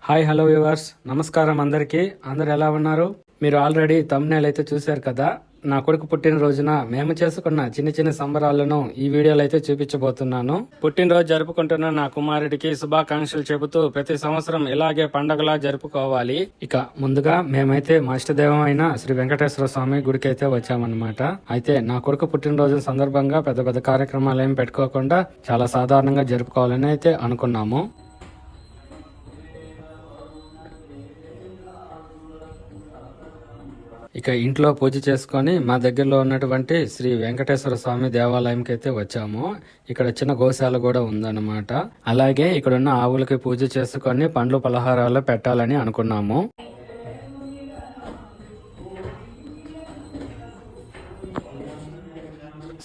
Hi hello viewers, నమస్కారం అందరికీ. అందరు ఎలా ఉన్నారు? మీరు ఆల్రెడీ థంబ్నెయిల్ అయితే చూశారు కదా. నా కొడుకు పుట్టినరోజున మేము చేసుకున్న చిన్న చిన్న సంబరాలను ఈ వీడియోలో అయితే చూపించబోతున్నాను. పుట్టినరోజు జరుపుకుంటున్న నా కుమారుడికి శుభాకాంక్షలు చెబుతూ ప్రతి సంవత్సరం ఇలాగే పండగలా జరుపుకోవాలి. ఇక ముందుగా మేమైతే మా ఇష్టదైవం అయిన శ్రీ వెంకటేశ్వర స్వామి గుడికి అయితే వచ్చామన్నమాట. అయితే నా కొడుకు పుట్టినరోజు సందర్భంగా పెద్ద పెద్ద కార్యక్రమాలు ఏమి పెట్టుకోకుండా చాలా సాధారణంగా జరుపుకోవాలని అయితే అనుకున్నాము. ఇక ఇంట్లో పూజ చేసుకొని మా దగ్గరలో ఉన్నటువంటి శ్రీ వెంకటేశ్వర స్వామి దేవాలయంకి అయితే వచ్చాము. ఇక్కడ చిన్న గోశాల కూడా ఉందన్నమాట. అలాగే ఇక్కడ ఉన్న ఆవులకి పూజ చేసుకొని పండ్లు పలహారాలు పెట్టాలని అనుకున్నాము.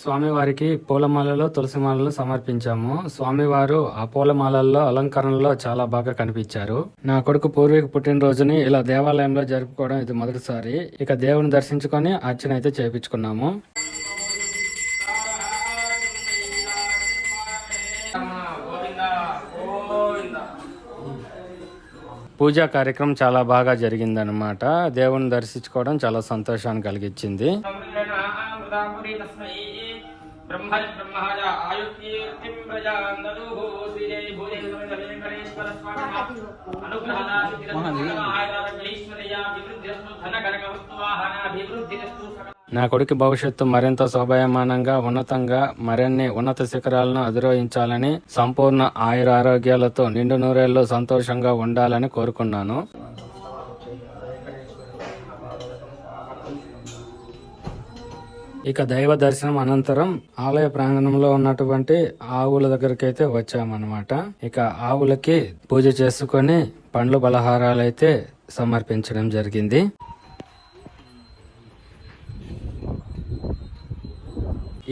స్వామివారికి పూలమాలలో తులసిమాలలో సమర్పించాము. స్వామివారు ఆ పూలమాలల్లో అలంకరణలో చాలా బాగా కనిపించారు. నా కొడుకు పూర్వీక పుట్టినరోజుని ఇలా దేవాలయంలో జరుపుకోవడం ఇది మొదటిసారి. ఇక దేవుని దర్శించుకొని అర్చన అయితే చేపించుకున్నాము. పూజా కార్యక్రమం చాలా బాగా జరిగిందనమాట. దేవుని దర్శించుకోవడం చాలా సంతోషాన్ని కలిగించింది. నా కొడుకు భవిష్యత్తు మరింత శోభాయమానంగా ఉన్నతంగా మరిన్ని ఉన్నత శిఖరాలను అధిరోహించాలని, సంపూర్ణ ఆయుర ఆరోగ్యాలతో నిండు నూరేళ్లు సంతోషంగా ఉండాలని కోరుకున్నాను. ఇక దైవ దర్శనం అనంతరం ఆలయ ప్రాంగణంలో ఉన్నటువంటి ఆవుల దగ్గరికి అయితే వచ్చామన్నమాట. ఇక ఆవులకి పూజ చేసుకొని పండ్లు పలహారాలు అయితే సమర్పించడం జరిగింది.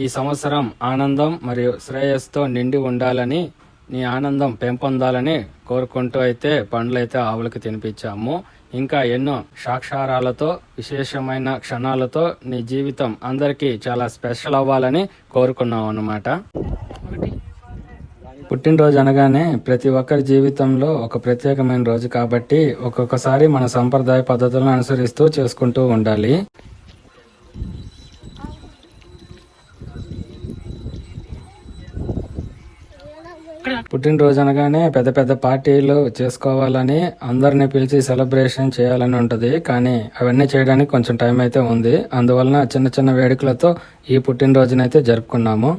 ఈ సంవత్సరం ఆనందం మరియు శ్రేయస్సుతో నిండి ఉండాలని, నీ ఆనందం పెంపొందాలని కోరుకుంటూ అయితే పండ్లు అయితే ఆవులకు తినిపించాము. ఇంకా ఎన్నో సాక్షారాలతో విశేషమైన క్షణాలతో నీ జీవితం అందరికీ చాలా స్పెషల్ అవ్వాలని కోరుకున్నాం అన్నమాట. పుట్టినరోజు అనగానే ప్రతి ఒక్కరి జీవితంలో ఒక ప్రత్యేకమైన రోజు కాబట్టి ఒక్కొక్కసారి మన సంప్రదాయ పద్ధతులను అనుసరిస్తూ చేసుకుంటూ ఉండాలి. పుట్టినరోజు అనగానే పెద్ద పెద్ద పార్టీలు చేసుకోవాలని, అందరిని పిలిచి సెలబ్రేషన్ చేయాలని ఉంటది. కానీ అవన్నీ చేయడానికి కొంచెం టైం అయితే ఉంది. అందువలన చిన్న చిన్న వేడుకలతో ఈ పుట్టినరోజునైతే జరుపుకున్నాము.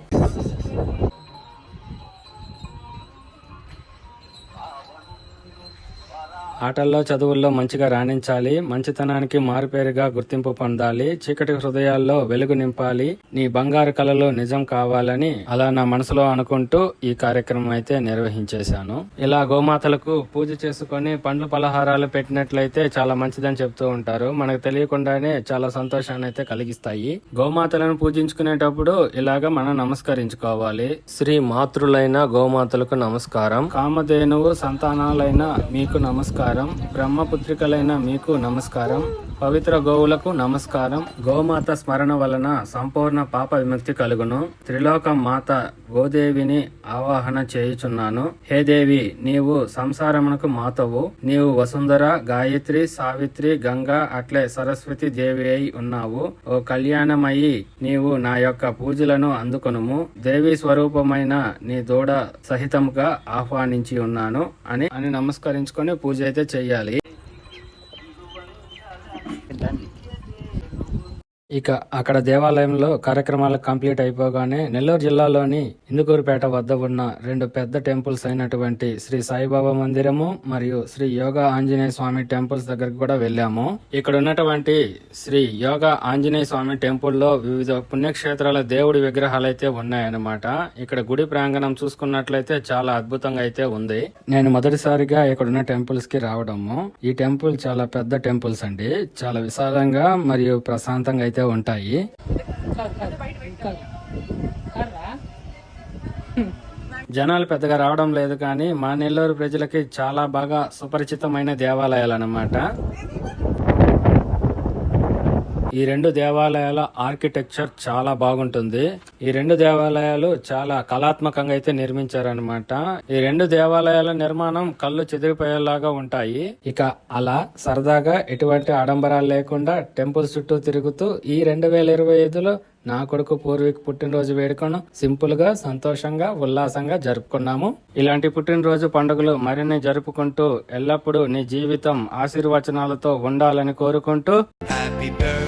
ఆటల్లో చదువుల్లో మంచిగా రాణించాలి, మంచితనానికి మారుపేరుగా గుర్తింపు పొందాలి, చీకటి హృదయాల్లో వెలుగు నింపాలి, నీ బంగారు కలలు నిజం కావాలని అలా నా మనసులో అనుకుంటూ ఈ కార్యక్రమం అయితే నిర్వహించేశాను. ఇలా గోమాతలకు పూజ చేసుకొని పండ్లు పలహారాలు పెట్టినట్లయితే చాలా మంచిదని చెప్తూ ఉంటారు. మనకు తెలియకుండానే చాలా సంతోషాన్ని అయితే కలిగిస్తాయి. గోమాతలను పూజించుకునేటప్పుడు ఇలాగ మనం నమస్కరించుకోవాలి. శ్రీ మాతృలైన గోమాతలకు నమస్కారం, కామధేనువు సంతానాలైన మీకు నమస్కారం, బ్రహ్మపుత్రికలైన మీకు నమస్కారం, పవిత్ర గోవులకు నమస్కారం. గోమాత స్మరణ వలన సంపూర్ణ పాప విముక్తి కలుగును. త్రిలోకం మాత గోదేవిని ఆవాహన చేయుచున్నాను. హే దేవి, నీవు సంసారమునకు మాతవు. నీవు వసుంధర, గాయత్రి, సావిత్రి, గంగా అట్లే సరస్వతి దేవి అయి ఉన్నావు. ఓ కళ్యాణమయ్యి, నీవు నా యొక్క పూజలను అందుకొనుము. దేవి స్వరూపమైన నీ దూడ సహితముగా ఆహ్వానించి ఉన్నాను అని నమస్కరించుకొని పూజ అయితే చెయ్యాలి. ఇక అక్కడ దేవాలయంలో కార్యక్రమాలు కంప్లీట్ అయిపోగానే నెల్లూరు జిల్లాలోని ఇందుకూరుపేట వద్ద ఉన్న రెండు పెద్ద టెంపుల్స్ అయినటువంటి శ్రీ సాయిబాబా మందిరము మరియు శ్రీ యోగా ఆంజనేయ స్వామి టెంపుల్స్ దగ్గరకు కూడా వెళ్ళాము. ఇక్కడ ఉన్నటువంటి శ్రీ యోగా ఆంజనేయ స్వామి టెంపుల్ లో వివిధ పుణ్యక్షేత్రాల దేవుడి విగ్రహాలు అయితే ఉన్నాయన్నమాట. ఇక్కడ గుడి ప్రాంగణం చూసుకున్నట్లయితే చాలా అద్భుతంగా అయితే ఉంది. నేను మొదటిసారిగా ఇక్కడ ఉన్న టెంపుల్స్ కి రావడము. ఈ టెంపుల్ చాలా పెద్ద టెంపుల్స్ అండి. చాలా విశాలంగా మరియు ప్రశాంతంగా అయితే ఉంటాయి. జనాలు పెద్దగా రావడం లేదు, కానీ మా నెల్లూరు ప్రజలకి చాలా బాగా సుపరిచితమైన దేవాలయాలు అన్నమాట. ఈ రెండు దేవాలయాల ఆర్కిటెక్చర్ చాలా బాగుంటుంది. ఈ రెండు దేవాలయాలు చాలా కళాత్మకంగా అయితే నిర్మించారనమాట. ఈ రెండు దేవాలయాల నిర్మాణం కళ్ళు చెదిరిపోయేలాగా ఉంటాయి. ఇక అలా సరదాగా ఎటువంటి ఆడంబరాలు లేకుండా టెంపుల్ చుట్టూ తిరుగుతూ ఈ 2025లో నా కొడుకు పూర్వీక్ పుట్టినరోజు వేడుకను సింపుల్ గా, సంతోషంగా, ఉల్లాసంగా జరుపుకున్నాము. ఇలాంటి పుట్టినరోజు పండుగలు మరిన్ని జరుపుకుంటూ ఎల్లప్పుడూ నీ జీవితం ఆశీర్వచనాలతో ఉండాలని కోరుకుంటూ Happy birthday